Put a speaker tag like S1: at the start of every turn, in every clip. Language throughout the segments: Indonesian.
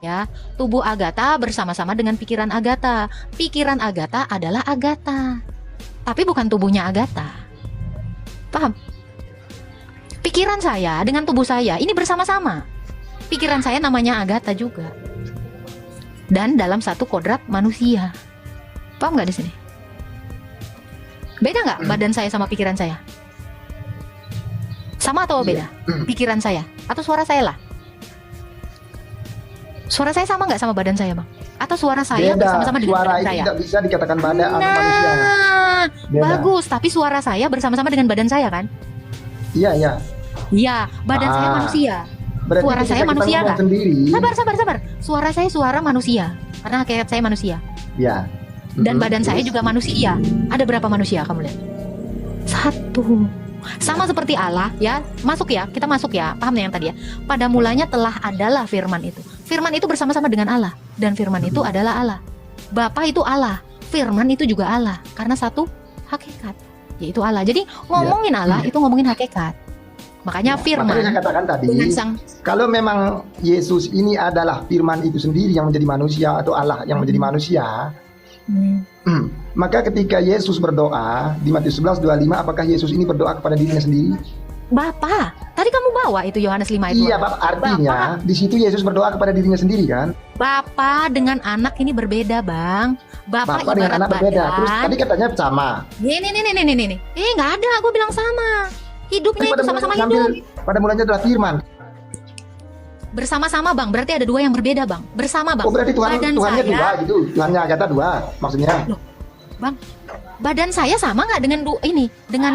S1: ya, tubuh Agatha bersama-sama dengan pikiran Agatha. Pikiran Agatha adalah Agatha, tapi bukan tubuhnya Agatha. Paham? Pikiran saya dengan tubuh saya ini bersama-sama. Pikiran saya namanya Agatha juga, dan dalam satu kodrat manusia. Paham nggak di sini? Beda nggak badan saya sama pikiran saya? Sama atau beda? Pikiran saya atau suara saya lah? Suara saya sama nggak sama badan saya, Bang? Atau suara saya
S2: Beda.
S1: bersama-sama dengan
S2: Suara
S1: badan
S2: itu
S1: saya?
S2: tidak bisa dikatakan badan atau manusia.
S1: Nah,
S2: Beda.
S1: bagus. Tapi suara saya bersama-sama dengan badan saya kan?
S2: Iya, iya.
S1: Iya, badan saya manusia.
S2: Berarti
S1: Suara
S2: ketika
S1: saya
S2: kita
S1: manusia
S2: ngomong
S1: nggak?
S2: sendiri.
S1: Sabar. Suara saya suara manusia, karena hakikat saya manusia.
S2: Ya.
S1: Dan badan saya juga manusia. Ada berapa manusia kamu lihat? Satu. Sama seperti Allah ya. Masuk ya, kita masuk ya. Paham yang tadi ya? Pada mulanya telah adalah firman itu. Firman itu bersama-sama dengan Allah, dan firman itu adalah Allah. Bapa itu Allah, firman itu juga Allah, karena satu hakikat, yaitu Allah. Jadi ngomongin Allah itu ngomongin hakikat. Makanya firman.
S2: Makanya saya katakan tadi,
S1: dengan sang
S2: kalau memang Yesus ini adalah firman itu sendiri yang menjadi manusia atau Allah yang menjadi manusia, maka ketika Yesus berdoa di Matius 11:25, apakah Yesus ini berdoa kepada dirinya sendiri?
S1: Bapa. Tadi kamu bawa itu Yohanes 5 itu.
S2: Iya, Bapak. Artinya di situ Yesus berdoa kepada dirinya sendiri kan?
S1: Bapa dengan anak ini berbeda, Bang. Bapak
S2: Bapak dengan
S1: ibarat
S2: anak berbeda.
S1: badan.
S2: Terus tadi katanya sama.
S1: Nih. Nggak ada, gue bilang sama. Hidupnya itu sama-sama hidup.
S2: Pada mulanya adalah firman.
S1: Bersama-sama, Bang. Berarti ada dua yang berbeda, Bang. Bersama, Bang.
S2: Oh, berarti
S1: Badan
S2: Tuhannya
S1: saya,
S2: dua gitu. Tuhannya Agatha dua maksudnya.
S1: Loh, Bang. Badan saya sama nggak dengan dengan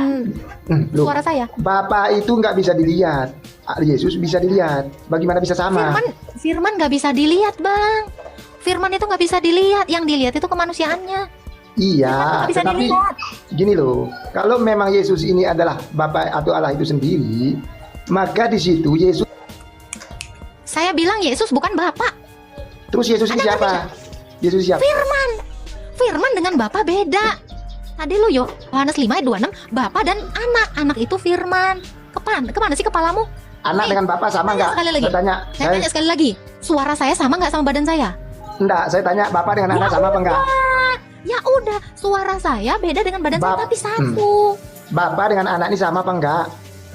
S2: Loh,
S1: suara saya?
S2: Bapak itu nggak bisa dilihat. Yesus bisa dilihat. Bagaimana bisa sama?
S1: Firman nggak bisa dilihat, Bang. Firman itu nggak bisa dilihat. Yang dilihat itu kemanusiaannya.
S2: Iya,
S1: Nggak bisa
S2: tetapi
S1: dilihat.
S2: gini loh, kalau memang Yesus ini adalah Bapa atau Allah itu sendiri, maka di situ Yesus.
S1: Saya bilang Yesus bukan Bapak.
S2: Terus Yesus ini siapa? Yesus siapa?
S1: Firman dengan Bapa beda. Tadi lu Yohanes 5 ayat 26, Bapa dan anak. Anak itu firman. Kemana sih kepalamu?
S2: Anak dengan Bapa sama nggak?
S1: Sekali lagi. Saya tanya sekali lagi. Suara saya sama nggak sama badan saya?
S2: Enggak, saya tanya Bapak dengan anak sama apa enggak?
S1: Ya udah, suara saya beda dengan badan saya tapi satu.
S2: Bapak dengan anak ini sama apa enggak?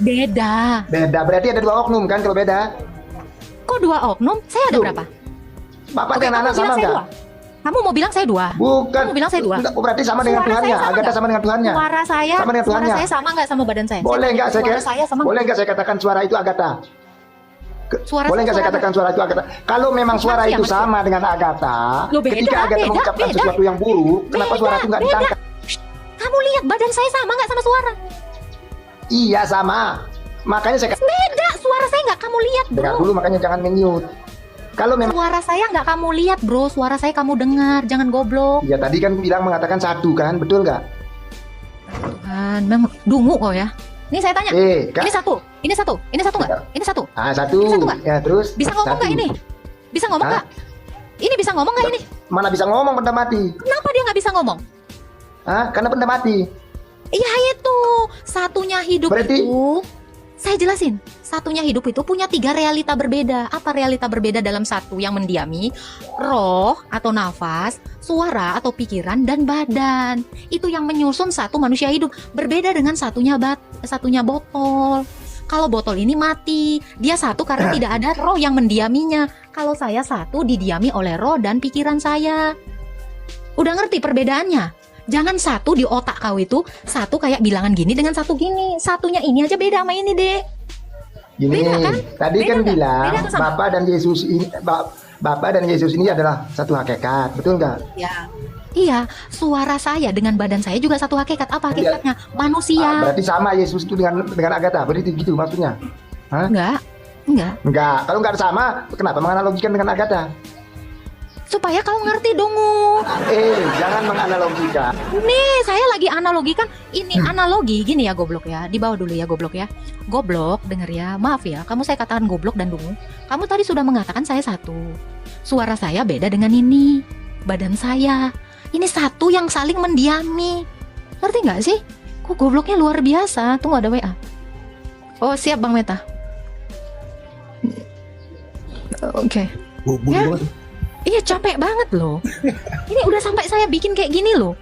S1: Beda.
S2: Beda, berarti ada dua oknum kan kalau beda?
S1: Kok dua oknum? Saya ada
S2: Loh,
S1: berapa?
S2: Bapak
S1: Oke,
S2: dengan
S1: kamu
S2: anak sama
S1: bilang saya
S2: enggak?
S1: dua. Kamu mau bilang saya dua?
S2: Bukan.
S1: Kamu bilang saya dua.
S2: Enggak, berarti sama dengan
S1: Suara
S2: Tuhannya.
S1: saya sama
S2: Agatha
S1: nggak?
S2: sama dengan Tuhannya.
S1: Suara saya
S2: Sama dengan
S1: sama nggak sama badan saya?
S2: Boleh nggak
S1: Suara saya
S2: saya
S1: sama
S2: boleh nggak saya katakan suara itu Agatha? Boleh nggak saya katakan suara itu Agatha? Kalau memang suara itu sama dengan Agatha,
S1: Loh, beda,
S2: ketika Agatha mengucapkan sesuatu yang buruk, kenapa suara itu nggak ditangkap?
S1: Kamu lihat badan saya sama nggak sama suara?
S2: Iya sama. Makanya saya
S1: Beda, suara saya nggak kamu lihat, bro.
S2: dengar dulu, makanya jangan mute. Kalau memang
S1: Suara saya nggak kamu lihat, bro. Suara saya kamu dengar, jangan goblok.
S2: ya tadi kan bilang mengatakan satu kan, betul nggak?
S1: Memang dungu kok ya. Ini saya tanya.
S2: Kak.
S1: Ini satu nggak? Ini satu.
S2: Ah, satu.
S1: Ini satu nggak?
S2: Ya terus.
S1: Bisa ngomong nggak
S2: satu.
S1: ini? Bisa ngomong nggak? Ini bisa ngomong nggak ini?
S2: Mana bisa ngomong benda mati?
S1: Kenapa dia nggak bisa ngomong?
S2: Hah? Karena benda mati.
S1: Iya itu, satunya hidup
S2: Berarti-
S1: itu. Saya jelasin, satunya hidup itu punya 3 realita berbeda. Apa realita berbeda dalam satu yang mendiami? Roh atau nafas, suara atau pikiran, dan badan. Itu yang menyusun satu manusia hidup. Berbeda dengan satunya botol. Kalau botol ini mati, dia satu karena tidak ada roh yang mendiaminya. Kalau saya satu didiami oleh roh dan pikiran saya. Udah ngerti perbedaannya? Jangan satu di otak kau itu, satu kayak bilangan gini dengan satu gini. Satunya ini aja beda sama ini, Dek.
S2: Gini,
S1: Beda kan?
S2: tadi
S1: Beda
S2: kan
S1: nggak?
S2: bilang
S1: Beda atau sama?
S2: Bapak dan Yesus ini adalah satu hakikat, betul nggak?
S1: Ya. Iya, suara saya dengan badan saya juga satu hakikat. Apa hakikatnya? Manusia.
S2: Berarti sama Yesus itu dengan Agatha, berarti gitu maksudnya? Hah?
S1: Enggak.
S2: Enggak. Kalau nggak sama, kenapa menganalogikan dengan Agatha?
S1: Supaya kau ngerti dong.
S2: Jangan menganalogikan.
S1: Nih, saya lagi analogikan. Ini analogi gini ya, goblok ya. Di bawah dulu ya, goblok ya. Goblok, denger ya. Maaf ya, kamu saya katakan goblok dan dungu. Kamu tadi sudah mengatakan saya satu. Suara saya beda dengan ini. Badan saya. Ini satu yang saling mendiami. Ngerti nggak sih? Kok gobloknya luar biasa. Tunggu ada WA. Oh, siap Bang Meta. Oke.
S3: Bodoh
S1: Ya.
S3: banget.
S1: Iya capek banget loh. Ini udah sampai saya bikin kayak gini loh.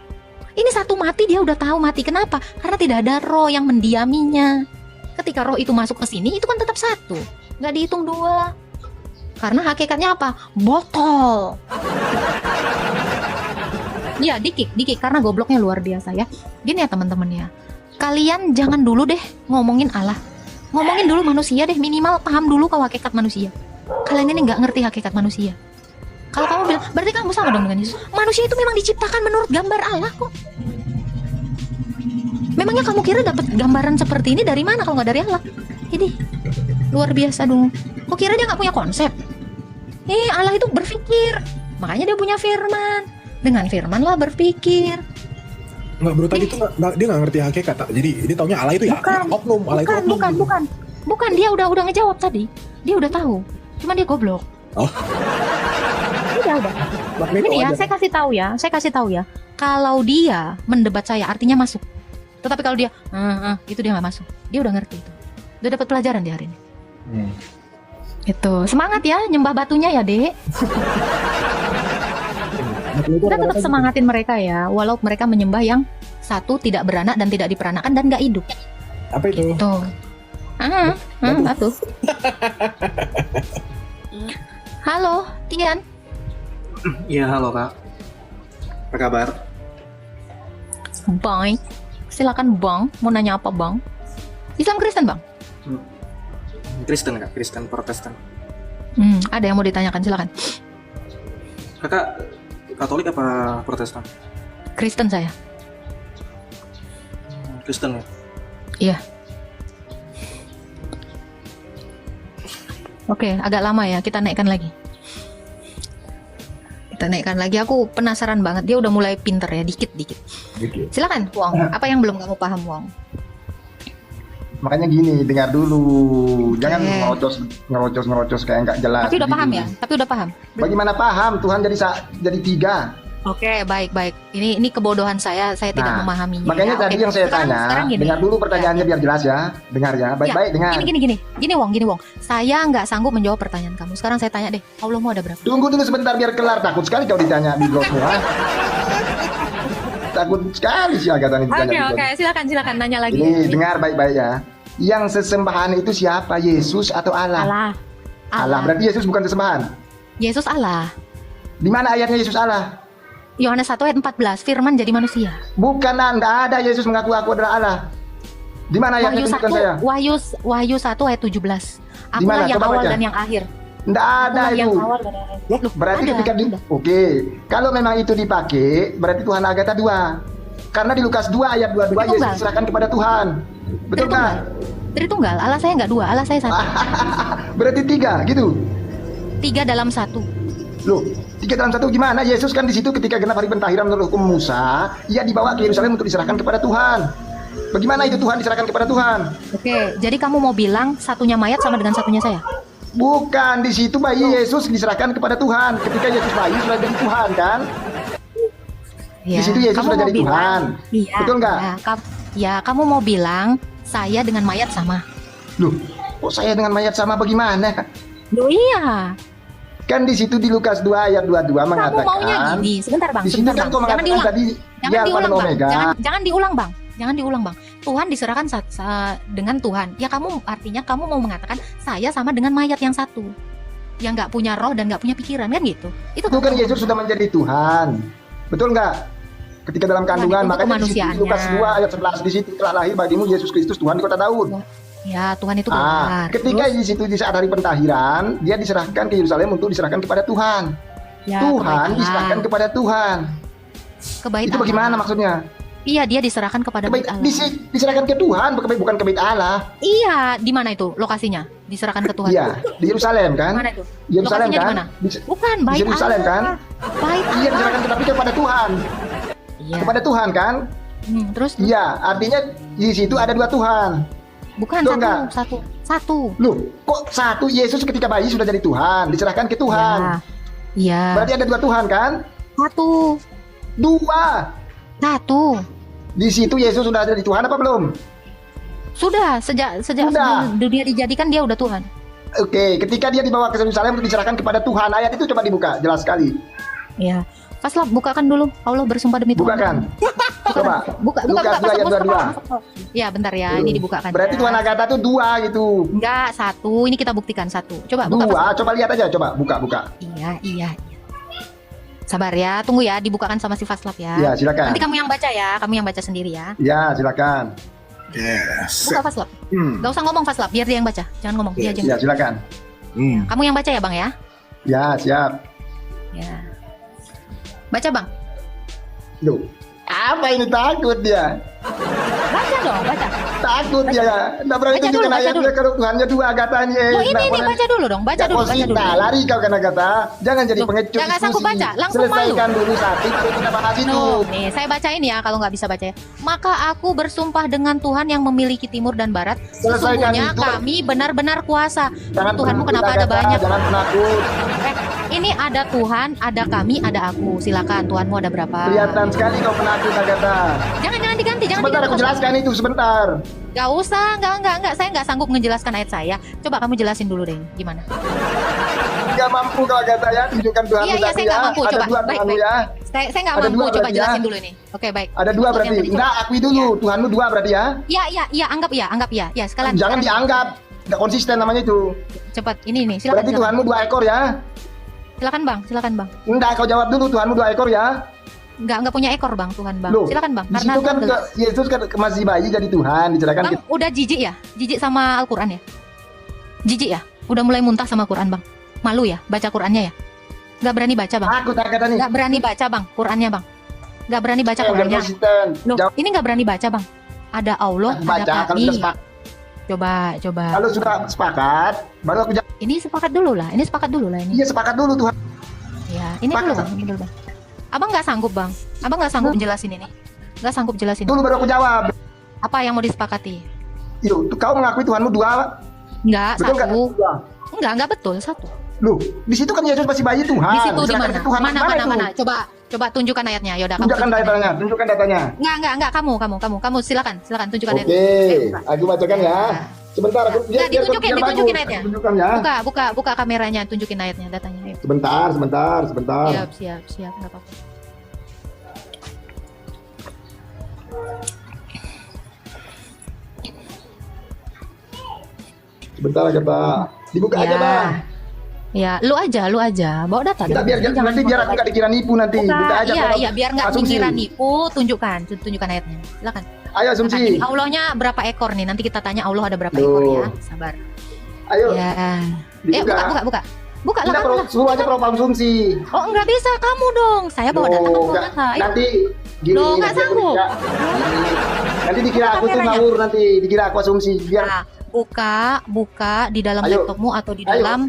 S1: Ini satu mati dia udah tahu mati. Kenapa? Karena tidak ada roh yang mendiaminya. Ketika roh itu masuk ke sini itu kan tetap satu, nggak dihitung dua. Karena hakikatnya apa? Botol. Ya dikik karena gobloknya luar biasa ya. Gini ya teman-teman ya. Kalian jangan dulu deh ngomongin Allah. Ngomongin dulu manusia deh, minimal paham dulu kau hakikat manusia. Kalian ini nggak ngerti hakikat manusia. Kalau kamu bilang, berarti kamu sama dong dengan Yesus. Manusia itu memang diciptakan menurut gambar Allah kok. Memangnya kamu kira dapat gambaran seperti ini dari mana kalau nggak dari Allah? Ini luar biasa dong. Kok kira dia nggak punya konsep? Allah itu berpikir. Makanya dia punya firman. Dengan firman lah berpikir.
S3: Nggak, bro, tadi tuh dia nggak ngerti hakikat. Jadi dia taunya Allah itu ya oknum, Allah itu oknum.
S1: Bukan, dia udah ngejawab tadi. Dia udah tahu. Cuma dia goblok.
S3: Oh.
S1: Udah. Ini ya, saya kasih tahu ya. Kalau dia mendebat saya, artinya masuk. Tetapi kalau dia, itu dia nggak masuk. Dia udah ngerti itu. Udah dapat pelajaran di hari ini. Itu semangat ya, nyembah batunya ya, Dek. Kita tetap semangatin mereka ya, walau mereka menyembah yang satu tidak beranak dan tidak diperanakan dan nggak hidup.
S3: Apa itu?
S1: Tuh. Batu. Halo, Tian.
S4: Iya, halo Kak. Apa kabar?
S1: Baik. Silakan Bang, mau nanya apa Bang? Islam Kristen Bang?
S4: Kristen Kak, Kristen Protestan.
S1: Ada yang mau ditanyakan, silakan.
S4: Kakak Katolik apa Protestan?
S1: Kristen saya.
S4: Kristen ya?
S1: Iya. Oke, agak lama ya, kita naikkan lagi. Aku penasaran banget, dia udah mulai pinter ya, dikit-dikit. Silakan, Wong. Apa yang belum kamu paham, Wong?
S2: Makanya gini, dengar dulu. Jangan ngerocos kayak nggak jelas.
S1: Tapi udah
S2: Jadi
S1: paham
S2: gini.
S1: ya? Tapi udah paham?
S2: Bagaimana paham? Tuhan jadi tiga.
S1: Oke, baik. Ini kebodohan saya tidak memahaminya.
S2: Makanya
S1: ya.
S2: tadi
S1: Oke,
S2: yang saya
S1: sekarang
S2: tanya,
S1: gini.
S2: dengar dulu pertanyaannya biar jelas ya. Dengar ya, baik-baik dengar.
S1: Gini Wong. Saya nggak sanggup menjawab pertanyaan kamu. Sekarang saya tanya deh, Allahmu ada berapa?
S2: Tunggu dulu sebentar biar kelar. Takut sekali kau ditanya di blog semua. Takut sekali sih Agatha ini ditanya.
S1: Oke, silakan nanya lagi.
S2: Ini dengar baik-baik ya. Yang sesembahan itu siapa? Yesus atau Allah? Allah. Berarti Yesus bukan sesembahan.
S1: Yesus Allah.
S2: Di mana ayatnya Yesus Allah?
S1: Yohanes 1 ayat 14, firman jadi manusia.
S2: Bukan, Anda ada Yesus mengaku aku adalah Allah. Di mana ayatnya? Tunjukkan saya.
S1: Wahyu 1 ayat 17. Aku
S2: Dimana?
S1: yang
S2: Coba
S1: awal
S2: baca.
S1: dan yang akhir.
S2: Nggak ada
S1: Aku
S2: itu.
S1: yang awal dan yang akhir. Loh,
S2: Berarti
S1: ada,
S2: ketika
S1: ada.
S2: Oke, kalau memang itu dipakai, berarti Tuhan Agatha 2. Karena di Lukas 2 ayat 22 Yesus
S1: Tritunggal.
S2: diserahkan kepada Tuhan. Betul nggak?
S1: Tritunggal. Allah saya nggak 2, Allah saya 1.
S2: Berarti 3 gitu.
S1: 3 dalam 1.
S2: Loh, 3 dalam 1 gimana? Yesus kan di situ ketika genap hari pentahiran menurut hukum Musa, ia dibawa ke Yerusalem untuk diserahkan kepada Tuhan. Bagaimana itu Tuhan diserahkan kepada Tuhan?
S1: Oke, jadi kamu mau bilang satunya mayat sama dengan satunya saya?
S2: Bukan, di situ bayi Yesus diserahkan kepada Tuhan. Ketika Yesus bayi sudah jadi Tuhan kan?
S1: Ya,
S2: Di situ Yesus
S1: kamu
S2: sudah
S1: mau
S2: jadi
S1: bilang-
S2: Tuhan.
S1: Iya.
S2: Betul nggak?
S1: Kamu mau bilang saya dengan mayat sama?
S2: Loh, kok saya dengan mayat sama bagaimana?
S1: Loh iya.
S2: Kan di situ di Lukas 2 ayat 22
S1: Kamu
S2: mengatakan.
S1: maunya gini. Sebentar bang.
S2: Di situ kan kau
S1: Jangan
S2: mengatakan
S1: diulang.
S2: tadi
S1: Jangan
S2: dia Alpha
S1: diulang
S2: dan
S1: bang.
S2: Omega.
S1: Jangan diulang bang. Tuhan diserahkan dengan Tuhan. Ya kamu artinya kamu mau mengatakan saya sama dengan mayat yang satu, yang nggak punya roh dan nggak punya pikiran kan gitu?
S2: Itu kan Yesus sudah menjadi Tuhan. Betul nggak? Ketika dalam kandungan,
S1: itu
S2: makanya di situ di
S1: kemanusiaannya.
S2: Lukas 2 ayat 11 di situ telah lahir bagimu Yesus Kristus Tuhan di kota Daud.
S1: Ya Tuhan itu keluar.
S2: Ketika
S1: Terus,
S2: di situ di saat hari pentahiran, dia diserahkan ke Yerusalem untuk diserahkan kepada Tuhan.
S1: ya,
S2: Tuhan
S1: kebaikan.
S2: diserahkan kepada Tuhan.
S1: Kebaikan.
S2: Itu bagaimana maksudnya?
S1: Iya dia diserahkan kepada bait Allah.
S2: Diserahkan ke Tuhan, bukan ke bait Allah.
S1: Iya di mana itu lokasinya? Diserahkan ke Tuhan.
S2: Iya, di Yerusalem kan?
S1: Mana itu?
S2: Yerusalem
S1: Lokasinya
S2: kan?
S1: di mana? Bukan
S2: Di
S1: bait
S2: Yerusalem
S1: Allah.
S2: kan?
S1: Bait
S2: Iya
S1: Allah.
S2: diserahkan tetapi kepada Tuhan.
S1: Iya.
S2: Kepada Tuhan kan?
S1: Terus
S2: Iya, artinya di situ ada 2 Tuhan.
S1: bukan
S2: Betul nggak?
S1: satu.
S2: Loh, kok satu Yesus ketika bayi sudah jadi Tuhan, diserahkan ke Tuhan.
S1: Iya.
S2: Berarti ada 2 Tuhan kan?
S1: Satu.
S2: 2. Di situ Yesus sudah jadi Tuhan apa belum?
S1: Sudah sejak
S2: Sudah.
S1: dunia dijadikan dia udah Tuhan.
S2: Oke, ketika dia dibawa ke Yerusalem untuk diserahkan kepada Tuhan, ayat itu coba dibuka, jelas sekali.
S1: Ya. Faslap, bukakan dulu. Allah bersumpah demi Tuhan.
S2: Bukakan. Coba.
S1: Buka.
S2: Lukas 2 ayat 22.
S1: Ya, bentar ya. Ini dibukakan.
S2: Berarti
S1: ya.
S2: Tuhan Agatha tuh 2 gitu.
S1: Enggak, 1. Ini kita buktikan 1. Coba buka.
S2: 2, coba lihat aja, coba buka.
S1: Iya. Sabar ya, tunggu ya, dibukakan sama si Faslap ya.
S2: Ya, silakan.
S1: Nanti kamu yang baca ya, kamu yang baca sendiri ya.
S2: Ya, silakan.
S3: Yes.
S1: Buka Faslap. Gak usah ngomong Faslap, biar dia yang baca. Jangan ngomong, dia aja.
S2: Ya, silakan.
S1: Kamu yang baca ya, Bang ya?
S2: Ya, siap.
S1: Ya. Baca, Bang.
S2: Loh, apa ini takut dia?
S1: Baca dong, baca.
S2: Takut dia. Nggak berani
S1: Baca
S2: tunjukkan
S1: dulu, baca
S2: ayatnya kalau Tuhannya 2 Agathanya.
S1: Loh, ini baca dulu dong, baca dulu.
S2: Lari kau kan Agatha. Jangan jadi
S1: Loh,
S2: pengecut
S1: jangan sanggup baca, langsung
S2: Selesaikan dulu satu, baru kita bahas itu.
S1: Nih, saya bacain ya kalau nggak bisa baca ya. Maka aku bersumpah dengan Tuhan yang memiliki timur dan barat,
S2: Selesaikan
S1: sesungguhnya
S2: itu.
S1: kami benar-benar kuasa.
S2: Jangan
S1: Tuhanmu
S2: penakut,
S1: kenapa ada
S2: Agatha.
S1: banyak?
S2: Jangan penakut.
S1: Ini ada Tuhan, ada kami, ada aku. Silakan, Tuhanmu ada berapa?
S2: Kelihatan sekali kau penakut Agatha.
S1: Jangan diganti, jangan
S2: Sebentar
S1: diganti.
S2: aku jelaskan itu sebentar.
S1: Gak usah, enggak. Saya nggak sanggup menjelaskan ayat saya. Coba kamu jelasin dulu deh, gimana?
S2: Nggak mampu kau Agatha ya, tunjukkan Tuhanmu
S1: Iya,
S2: tadi
S1: saya
S2: ya.
S1: nggak mampu.
S2: Ada
S1: Coba,
S2: 2
S1: baik.
S2: Tuhanmu ya.
S1: Saya nggak
S2: Ada
S1: mampu.
S2: 2
S1: Coba
S2: berarti
S1: jelasin
S2: ya.
S1: dulu ini. Oke, baik.
S2: Ada 2
S1: Yang
S2: berarti.
S1: tadi, coba.
S2: Enggak, akui dulu. Tuhanmu 2 berarti ya.
S1: Iya, anggap ya. Ya, sekalian.
S2: Jangan
S1: sekarang.
S2: dianggap. Nggak konsisten namanya itu.
S1: Cepat, ini nih. Silakan.
S2: Berarti Tuhanmu 2 ekor ya.
S1: Silakan, Bang.
S2: Enggak, kau jawab dulu. Tuhanmu 2 ekor ya.
S1: Nggak punya ekor, Bang, Tuhan, Bang.
S2: Loh,
S1: Silakan, Bang.
S2: Di situ kan Yesus kan masih bayi jadi Tuhan, dicerahkan
S1: Bang, udah jijik ya? Jijik sama Al-Quran ya? Jijik ya? Udah mulai muntah sama Quran, Bang? Malu ya? Baca Qurannya ya? Nggak berani baca, Bang?
S2: Aku tak kata nih.
S1: Nggak berani baca, Bang, Qurannya, Bang? Nggak berani baca
S2: Jangan
S1: Qurannya?
S2: konsisten.
S1: Loh,
S2: Jawab
S1: ini nggak berani baca, Bang. Ada Allah,
S2: baca
S1: ada
S2: kalau
S1: kami.
S2: sudah sepakat.
S1: Coba.
S2: Kalau sudah sepakat, baru aku jawab.
S1: Ini sepakat dulu lah. Ini
S2: Iya, sepakat dulu Tuhan.
S1: Ya, ini dulu, Bang. Ini dulu, Bang. Abang nggak sanggup, Bang. Abang nggak sanggup jelasin ini. Nggak sanggup jelasin.
S2: Dulu baru aku jawab.
S1: Apa yang mau disepakati?
S2: Yuk, kau mengakui Tuhanmu 2.
S1: Nggak,
S2: Betul nggak?
S1: satu.
S2: 2.
S1: Nggak betul, satu.
S2: Loh, di situ kan Yesus masih bayi Tuhan.
S1: Di situ di
S2: Diserahkan
S1: mana?
S2: ke Tuhan.
S1: Mana? Coba tunjukkan ayatnya. Yaudah, kamu
S2: Tunjukkan datanya.
S1: Enggak, kamu silakan tunjukkan ayatnya.
S2: Oke, aku bacakan ya. Sebentar, aku
S1: Nggak, ditunjukin
S2: bagus.
S1: ayatnya.
S2: Aku tunjukkan ya.
S1: Buka kameranya, tunjukin ayatnya, datanya. Ayo.
S2: Sebentar.
S1: Siap, enggak apa-apa.
S2: Sebentar Agatha. Dibuka aja, Bang.
S1: Ya, lu aja, bawa data.
S2: Kita biar aku nggak dikira nipu nanti. Buka aja.
S1: Iya, biar nggak
S2: asumsi.
S1: dikira nipu, tunjukkan ayatnya. Silakan.
S2: Ayo asumsi.
S1: Allahnya berapa ekor nih? Nanti kita tanya Allah ada berapa ekor ya. Sabar.
S2: Ayo.
S1: Ya.
S2: Dibuka.
S1: Buka. Buka
S2: Kita
S1: lah.
S2: suruh aja pro asumsi.
S1: Oh, enggak bisa kamu dong. Saya bawa data, kamu bawa data. Ayo.
S2: Nanti gini.
S1: Loh, nggak sanggup.
S2: Nanti dikira aku tuh
S1: kameranya.
S2: ngawur nanti. Dikira aku asumsi. Biar
S1: Nah, buka di dalam
S2: Ayo.
S1: laptopmu atau di dalam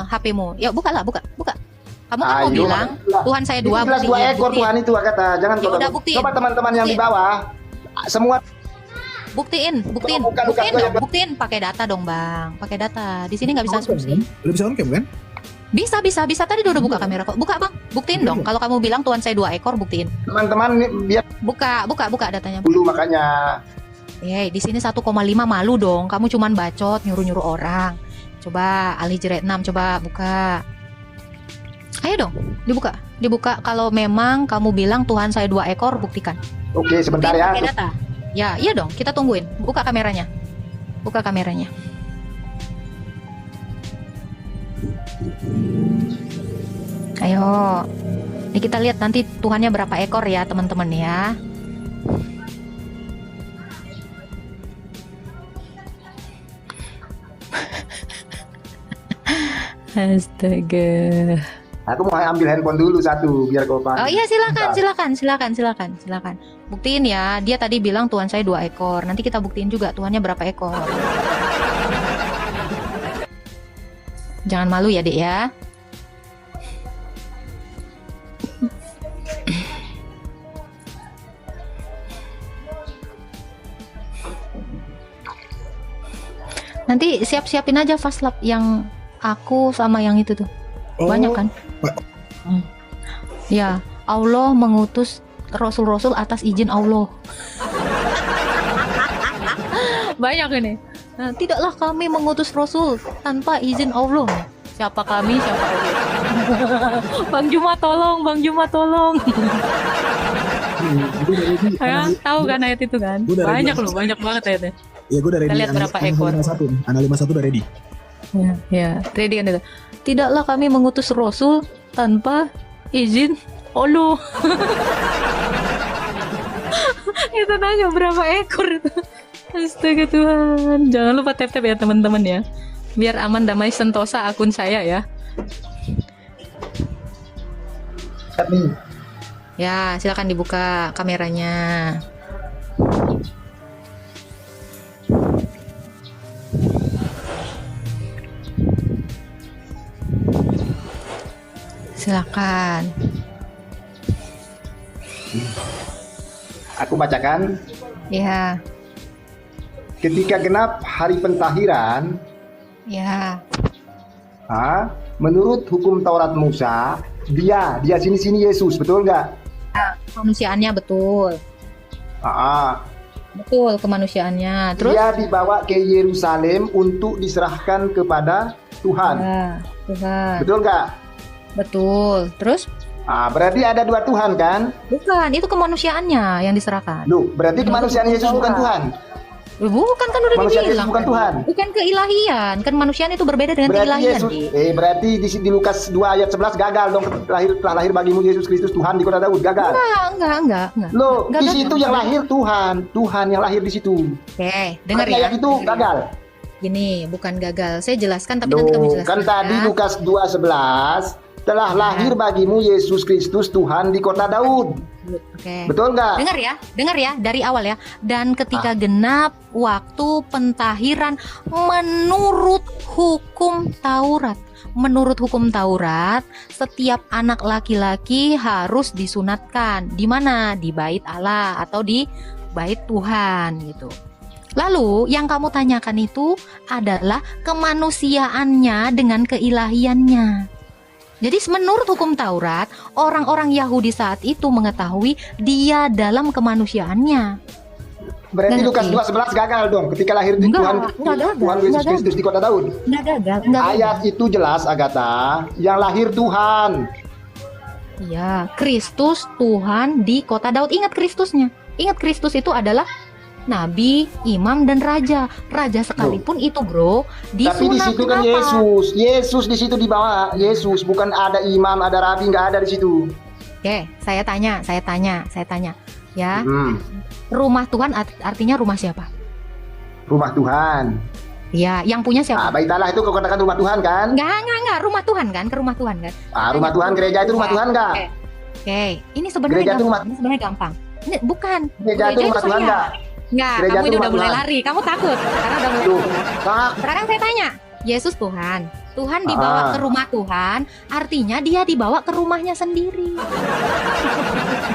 S1: HP-mu. Ya, buka. Kamu kan mau bilang Tuhan saya
S2: itu
S1: 2
S2: jelas 2 ekor Tuhan itu kata. Jangan
S1: Ya udah, buktiin.
S2: Coba teman-teman yang di
S1: Buktiin.
S2: bawah semua
S1: Buktiin
S2: Bukan,
S1: dong, buktiin pakai data dong, Bang. Pakai data. Di sini nggak bisa asumsi.
S3: Udah bisa on cam kan?
S1: Bisa. Tadi udah buka kamera kok. Buka, Bang. Buktiin dong. Kalau kamu bilang Tuhan saya 2 ekor, buktiin.
S2: teman-teman ini biar
S1: Buka datanya.
S2: dulu makanya.
S1: Di sini 1,5 malu dong. Kamu cuman bacot, nyuruh-nyuruh orang. Coba Ali Jeret 6, coba buka. Ayo dong, dibuka. Kalau memang kamu bilang Tuhan saya 2 ekor, buktikan.
S2: Oke, sebentar ya.
S1: Pakai data. Ya, iya dong. Kita tungguin. Buka kameranya. Ayo. Ini kita lihat nanti Tuhannya berapa ekor ya, teman-teman ya. Astaga.
S2: Aku mau ambil handphone dulu satu biar kau paham.
S1: Oh iya, silakan. Buktiin ya. Dia tadi bilang Tuhan saya 2 ekor. Nanti kita buktiin juga Tuhannya berapa ekor. Jangan malu ya, Dek ya. Nanti siapin aja fast lap yang aku sama yang itu tuh. Banyak kan? Ya, Allah mengutus rasul-rasul atas izin Allah. Banyak ini. Nah, tidaklah kami mengutus Rasul tanpa izin Allah. Siapa kami, siapa Allah. Bang Juma tolong, Bang Juma tolong. Ya, tahu kan ayat itu kan? Banyak loh, banyak banget ayatnya.
S3: Ya gue udah ready.
S1: Kita lihat berapa ekor.
S3: Ana 51 udah ready.
S1: Ya, ready kan itu. Tidaklah kami mengutus Rasul tanpa izin Allah. Itu nanya berapa ekor itu. Astaga Tuhan. Jangan lupa tap-tap ya teman-teman ya. Biar aman damai sentosa akun saya ya.
S2: Nih.
S1: Ya, silakan dibuka kameranya. Silakan.
S2: Aku bacakan.
S1: Ya,
S2: Ketika genap hari pentahiran,
S1: ya.
S2: menurut hukum Taurat Musa, dia sini Yesus, betul nggak?
S1: Kemanusiaannya betul. Betul kemanusiaannya. Terus?
S2: Dia dibawa ke Yerusalem untuk diserahkan kepada Tuhan.
S1: Ya, Tuhan.
S2: Betul nggak?
S1: Betul. Terus?
S2: Berarti ada dua Tuhan kan?
S1: Bukan, itu kemanusiaannya yang diserahkan.
S2: Loh, berarti kemanusiaan Yesus bukan Tuhan.
S1: Bukan, kan udah
S2: Manusia
S1: dibilang.
S2: Yesus bukan Tuhan.
S1: Bukan keilahian. Kan kemanusiaan itu berbeda dengan
S2: Berarti
S1: keilahian.
S2: Yesus,
S1: Di.
S2: berarti di Lukas 2 ayat 11 gagal dong, telah lahir bagimu Yesus Kristus Tuhan di kota Daud, gagal.
S1: Enggak.
S2: Loh,
S1: Enggak,
S2: di situ yang lahir Tuhan yang lahir di situ.
S1: Oke, dengar
S2: Berarti
S1: ya.
S2: ayat itu gagal.
S1: Gini, bukan gagal. Saya jelaskan tapi
S2: Loh,
S1: nanti kamu jelaskan.
S2: kan tadi
S1: ya.
S2: Lukas 2:11 telah lahir bagimu Yesus Kristus Tuhan di kota Daud.
S1: Oke.
S2: Betul nggak?
S1: Dengar ya dari awal ya. Dan ketika genap waktu pentahiran menurut hukum Taurat. Menurut hukum Taurat, setiap anak laki-laki harus disunatkan. Di mana? Di bait Allah atau di bait Tuhan gitu. Lalu yang kamu tanyakan itu adalah kemanusiaannya dengan keilahiannya. Jadi menurut hukum Taurat, orang-orang Yahudi saat itu mengetahui dia dalam kemanusiaannya.
S2: Berarti
S1: Nggak
S2: Lukas
S1: ngerti.
S2: 2:11 gagal dong ketika lahir di
S1: Enggak gagal,
S2: Tuhan Yesus
S1: enggak
S2: Kristus di kota Daud.
S1: Nggak gagal.
S2: Ayat itu jelas, Agatha, yang lahir Tuhan.
S1: Iya, Kristus Tuhan di kota Daud. Ingat Kristusnya. Ingat Kristus itu adalah nabi, imam, dan raja. Raja sekalipun itu bro
S2: Tapi di
S1: disunat.
S2: situ kan
S1: Kenapa?
S2: Yesus di situ dibawa. Yesus bukan ada imam, ada rabi, nggak ada di situ.
S1: Oke, saya tanya. Ya,
S2: Hmm,
S1: rumah Tuhan artinya rumah siapa?
S2: rumah Tuhan.
S1: Ya, yang punya siapa?
S2: Bait Allah itu kau katakan rumah Tuhan kan?
S1: Enggak, rumah Tuhan kan? Ke rumah Tuhan kan?
S2: Rumah Tuhan, gereja itu rumah Tuhan nggak?
S1: Oke, ini sebenarnya
S2: Gereja itu
S1: gampang. Ini sebenarnya gampang. Ini bukan.
S2: Gereja itu rumah Tuhan
S1: saya.
S2: nggak?
S1: Enggak,
S2: Gereja
S1: kamu
S2: itu
S1: ini
S2: rumah
S1: udah mulai
S2: Tuhan.
S1: lari. Kamu takut karena udah mulai.
S2: Tuh, Kak,
S1: Sekarang saya tanya, Yesus Tuhan. Tuhan dibawa ke rumah Tuhan, artinya dia dibawa ke rumahnya sendiri.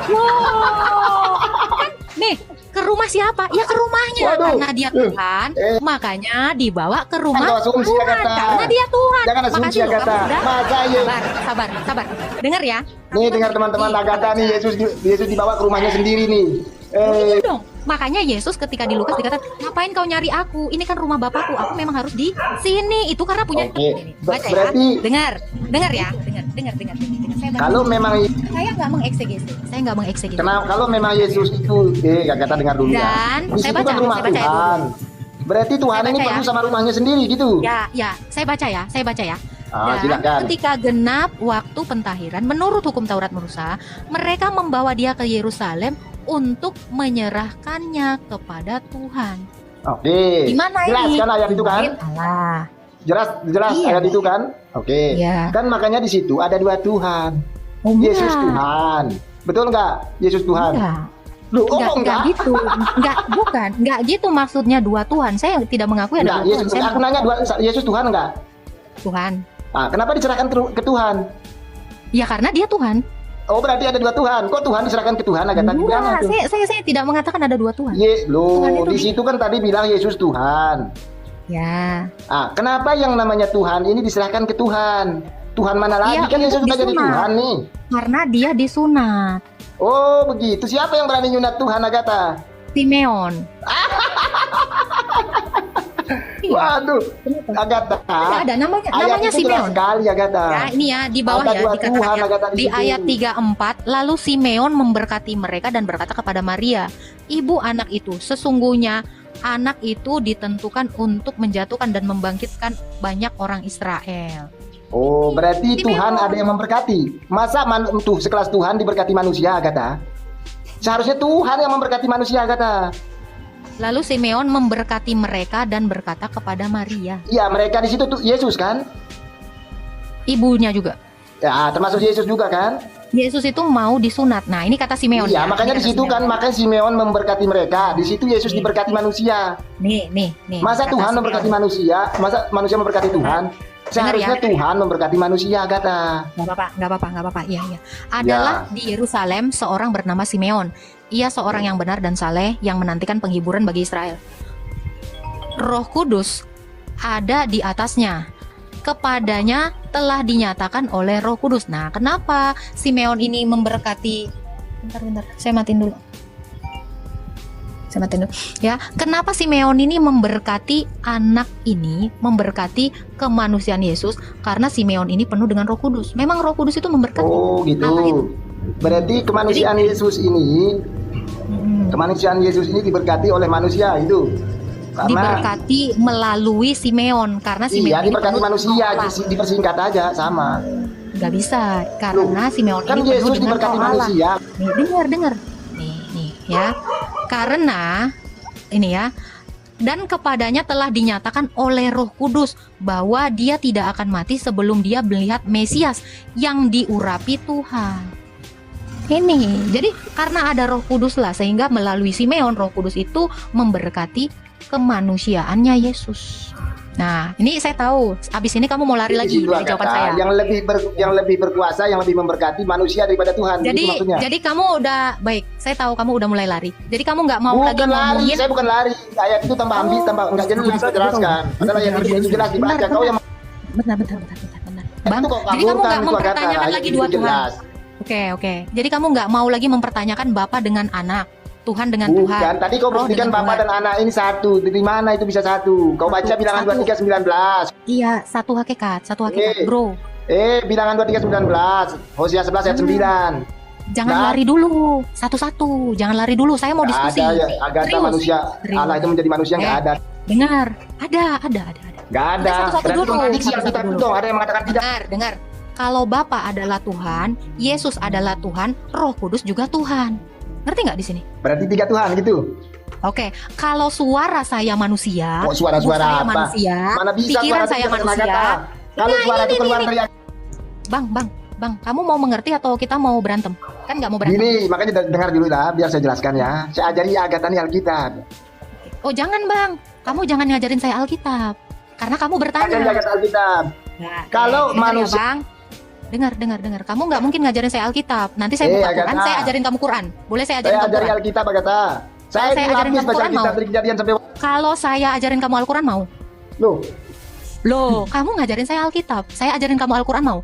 S1: Wow. Kan, nih, ke rumah siapa? Ya ke rumahnya.
S2: Waduh.
S1: Karena dia Tuhan, makanya dibawa ke rumah
S2: Jangan asumsi,
S1: Tuhan.
S2: Agatha.
S1: Karena dia Tuhan.
S2: Jangan asumsi,
S1: Makasih loh,
S2: Agatha.
S1: kamu udah.
S2: Masa
S1: Sabar. Dengar ya.
S2: nih dengar teman-teman Agatha nih, Yesus dibawa ke rumahnya sendiri nih.
S1: Iya dong. Makanya Yesus ketika di Lukas dikatakan, ngapain kau nyari aku? Ini kan rumah Bapakku. Aku memang harus di sini. Itu karena punya.
S2: Oke.
S1: Ini, baca
S2: Berarti-
S1: ya. Dengar ya. Dengar. Saya
S2: Kalau memang
S1: saya nggak mengeksegesi.
S2: kalau memang Yesus itu, Agatha dengar dulu ya.
S1: Dan
S2: Di
S1: saya
S2: situ
S1: baca
S2: kan rumah
S1: ya
S2: Tuhan. Berarti Tuhan
S1: Saya
S2: ini
S1: baca
S2: perlu
S1: ya.
S2: sama rumahnya sendiri gitu.
S1: Ya, saya baca ya. Dan
S2: Silakan.
S1: ketika genap waktu pentahiran menurut hukum Taurat Musa, mereka membawa dia ke Yerusalem untuk menyerahkannya kepada Tuhan.
S2: Oke.
S1: Di mana
S2: Jelas
S1: ini?
S2: kan ayat itu kan?
S1: Di bait Allah.
S2: Jelas
S1: Iya.
S2: ayat itu kan? Oke.
S1: Iya.
S2: Kan makanya di situ ada dua Tuhan.
S1: Oh,
S2: Yesus
S1: enggak.
S2: Tuhan. Betul nggak? Yesus Tuhan.
S1: Enggak.
S2: Loh,
S1: Enggak gitu. Enggak gitu maksudnya dua Tuhan. Saya tidak mengakui ada
S2: Enggak,
S1: dua
S2: Yesus.
S1: Tuhan. Saya
S2: Aku nanya Yesus Tuhan nggak?
S1: Tuhan.
S2: Kenapa diserahkan ke Tuhan?
S1: Ya karena dia Tuhan.
S2: Oh, berarti ada dua Tuhan. Kok Tuhan diserahkan ke Tuhan? Agatha gimana tuh?
S1: Saya tidak mengatakan ada dua Tuhan.
S2: Loh,
S1: Tuhan itu
S2: di situ kan tadi bilang Yesus Tuhan.
S1: Ya.
S2: Kenapa yang namanya Tuhan ini diserahkan ke Tuhan? Tuhan mana lagi?
S1: Iya,
S2: Kan Yesus
S1: itu
S2: sudah jadi
S1: disunat.
S2: Tuhan nih.
S1: Karena dia disunat.
S2: Oh, begitu. Siapa yang berani nyunat Tuhan, Agatha?
S1: Simeon.
S2: Waduh, Agatha.
S1: Ada namanya
S2: Ayat itu jelas
S1: Simeon.
S2: sekali, Agatha.
S1: Ya, ini ya di bawah
S2: Ada
S1: ya
S2: dua
S1: dikatakan
S2: Tuhan,
S1: ya,
S2: Agatha,
S1: di
S2: situ.
S1: ayat 34, lalu Simeon memberkati mereka dan berkata kepada Maria, ibu anak itu, sesungguhnya anak itu ditentukan untuk menjatuhkan dan membangkitkan banyak orang Israel.
S2: Oh, berarti
S1: Simeon.
S2: Tuhan ada yang memberkati. Masa tuh sekelas Tuhan diberkati manusia, Agatha? Seharusnya Tuhan yang memberkati manusia, Agatha.
S1: Lalu Simeon memberkati mereka dan berkata kepada Maria,
S2: Iya, mereka di situ tuh Yesus kan?
S1: ibunya juga.
S2: Ya, termasuk Yesus juga kan?
S1: Yesus itu mau disunat. Nah, ini kata Simeon.
S2: Iya,
S1: ya.
S2: makanya
S1: Ini
S2: di
S1: kata
S2: situ
S1: Simeon.
S2: kan, makanya Simeon memberkati mereka. Di situ Yesus
S1: Nih.
S2: diberkati manusia.
S1: Nih.
S2: Masa
S1: kata
S2: Tuhan
S1: Simeon.
S2: memberkati manusia? Masa manusia memberkati Tuhan? Seharusnya
S1: ya.
S2: Tuhan memberkati manusia, Agatha.
S1: Nggak apa-apa. Iya. Adalah di Yerusalem seorang bernama Simeon. Ia seorang yang benar dan saleh yang menantikan penghiburan bagi Israel. Roh Kudus ada di atasnya. Kepadanya telah dinyatakan oleh Roh Kudus. Nah, kenapa Simeon ini memberkati? Bentar. Saya matiin dulu. Ya, kenapa Simeon ini memberkati anak ini, memberkati kemanusiaan Yesus? Karena Simeon ini penuh dengan Roh Kudus. Memang Roh Kudus itu memberkati.
S2: Oh,
S1: Allah itu.
S2: gitu. Berarti kemanusiaan Yesus ini,
S1: Mm-mm.
S2: kemanusiaan Yesus ini diberkati oleh manusia itu. Karena
S1: Diberkati melalui Simeon karena Simeon
S2: iya,
S1: ini
S2: diberkati
S1: penuh
S2: manusia,
S1: dengan roh Allah.
S2: dipersingkat aja sama.
S1: Nggak bisa karena Simeon
S2: Kan
S1: ini penuh
S2: Yesus
S1: dengan
S2: diberkati
S1: roh Allah.
S2: manusia.
S1: Nih, dengar. Nih ya. Karena ini ya. Dan kepadanya telah dinyatakan oleh Roh Kudus bahwa dia tidak akan mati sebelum dia melihat Mesias yang diurapi Tuhan. Ini, jadi karena ada Roh Kudus lah sehingga melalui Simeon Roh Kudus itu memberkati kemanusiaannya Yesus. Nah, ini saya tahu. Abis ini kamu mau lari
S2: Di
S1: lagi
S2: situ,
S1: dari jawaban
S2: Agatha.
S1: saya.
S2: Yang lebih berkuasa, yang lebih memberkati manusia daripada Tuhan. Gitu maksudnya.
S1: Jadi kamu udah baik. Saya tahu kamu udah mulai lari. Jadi kamu nggak mau lagi
S2: Bukan lari,
S1: ngomongin.
S2: saya bukan lari. Ayat itu tambah ambil, tambah enggak jelas saya jelaskan. Padahal ayat itu jelas dibaca. Kau yang
S1: Bentar. Bang,
S2: itu kok
S1: jadi kamu nggak
S2: kabulkan itu, Agatha.
S1: mempertanyakan
S2: Ayat
S1: lagi
S2: itu
S1: dua Tuhan.
S2: jelas.
S1: Oke. Jadi kamu nggak mau lagi mempertanyakan Bapa dengan anak, Tuhan dengan Tuhan.
S2: Bukan, tadi kau
S1: Roh
S2: buktikan
S1: dengan
S2: Bapak
S1: Tuhan.
S2: dan anak ini satu. Dari mana itu bisa satu? Kau baca bilangan
S1: Satu.
S2: 23:19.
S1: Iya, satu hakikat, bro.
S2: Bilangan 23:19. Hosea 11 ayat 9.
S1: Jangan
S2: Nah.
S1: lari dulu, satu-satu. Jangan lari dulu. Saya mau diskusi.
S2: Ada ya, Agatha
S1: Serius.
S2: manusia.
S1: Serius.
S2: Allah itu menjadi manusia enggak ada.
S1: Dengar, ada.
S2: Enggak ada.
S1: Satu-satu
S2: Berarti
S1: dulu,
S2: kontradiksi
S1: satu-satu
S2: Alkitab
S1: dulu.
S2: dong. Ada yang mengatakan tidak.
S1: Dengar. Kalau Bapa adalah Tuhan, Yesus adalah Tuhan, Roh Kudus juga Tuhan. Ngerti nggak di sini?
S2: Berarti tiga Tuhan gitu.
S1: Oke, kalau suara saya manusia,
S2: Kok suara-suara
S1: tubuh saya
S2: apa?
S1: manusia,
S2: Mana bisa
S1: pikiran
S2: suara
S1: saya
S2: itu
S1: manusia.
S2: Agatha? Kalau
S1: Nah,
S2: suara itu keluar dari
S1: Bang, kamu mau mengerti atau kita mau berantem? Kan nggak mau berantem.
S2: Gini, makanya dengar dulu lah, biar saya jelaskan ya. Saya ajari Agatha ini Alkitab.
S1: Oh jangan bang, kamu jangan ngajarin saya Alkitab, karena kamu bertanya.
S2: Ajari Agatha Alkitab.
S1: Nah,
S2: Kalau
S1: dengar
S2: manusia-
S1: ya, bang. Dengar. Kamu nggak mungkin ngajarin saya Alkitab. Nanti saya buka Quran,
S2: Agatha.
S1: saya ajarin kamu Quran. Boleh saya ajarin
S2: Saya
S1: kamu
S2: ajari
S1: Quran?
S2: Alkitab Agatha. Saya
S1: saya
S2: ini
S1: ajarin
S2: lapis
S1: kamu
S2: baca
S1: Quran,
S2: Alkitab
S1: mau?
S2: dari kejadian sampai
S1: Kalau saya ajarin kamu Al-Quran mau? Loh, kamu ngajarin saya Alkitab. Saya ajarin kamu Al-Quran mau?